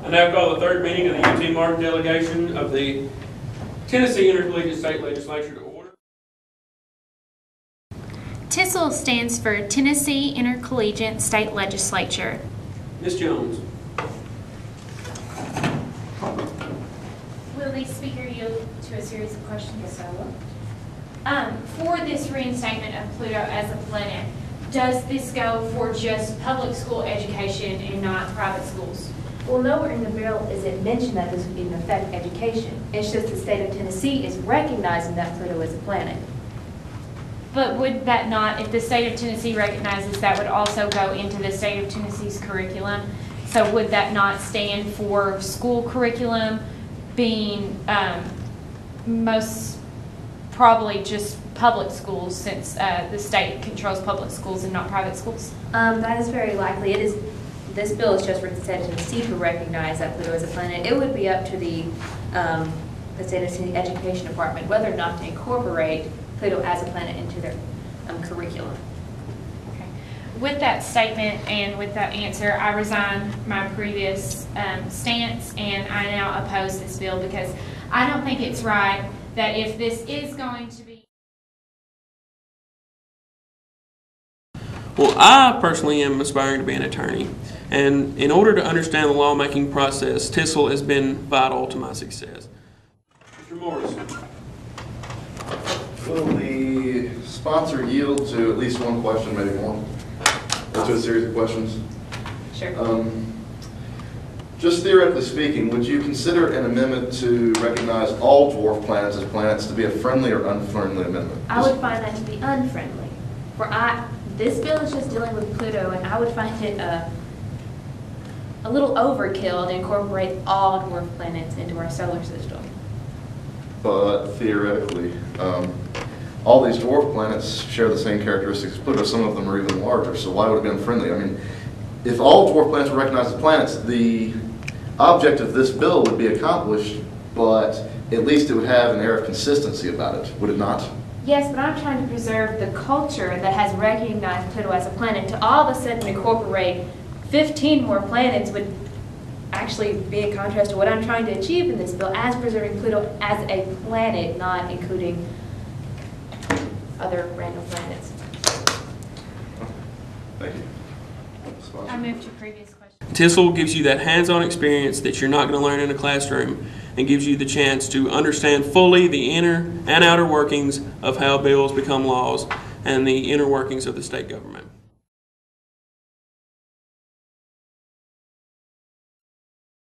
I now call the third meeting of the UT Martin delegation of the Tennessee Intercollegiate State Legislature to order. TISL stands for Tennessee Intercollegiate State Legislature. Ms. Jones. Will the speaker yield to a series of questions? Yes, I will. For this reinstatement of Pluto as a planet, does this go for just public school education and not private schools? Well, nowhere in the bill is it mentioned that this would even affect education. It's just the state of Tennessee is recognizing that Pluto is a planet. But would that not, if the state of Tennessee recognizes that, would also go into the state of Tennessee's curriculum? So would that not stand for school curriculum being most probably just public schools, since the state controls public schools and not private schools? That is very likely. This bill is just for the state of Tennessee to recognize that Pluto is a planet. It would be up to the state of Tennessee Education Department whether or not to incorporate Pluto as a planet into their curriculum. Okay. With that statement and with that answer, I resign my previous stance, and I now oppose this bill because I don't think it's right that if this is going to be... Well, I personally am aspiring to be an attorney, and in order to understand the lawmaking process, TISL has been vital to my success. Mr. Morris. Will the sponsor yield to at least one question, maybe more? Or to a series of questions? Sure. Just theoretically speaking, would you consider an amendment to recognize all dwarf planets as planets to be a friendly or unfriendly amendment? I would find that to be unfriendly. This bill is just dealing with Pluto, and I would find it a little overkill to incorporate all dwarf planets into our solar system. But theoretically, all these dwarf planets share the same characteristics as Pluto. Some of them are even larger, so why would it be unfriendly? I mean, if all dwarf planets were recognized as planets, the object of this bill would be accomplished, but at least it would have an air of consistency about it, would it not? Yes, but I'm trying to preserve the culture that has recognized Pluto as a planet. To all of a sudden incorporate 15 more planets would actually be in contrast to what I'm trying to achieve in this bill, as preserving Pluto as a planet, not including other random planets. Thank you. I moved to previous question. TISL gives you that hands-on experience that you're not going to learn in a classroom, and gives you the chance to understand fully the inner and outer workings of how bills become laws and the inner workings of the state government.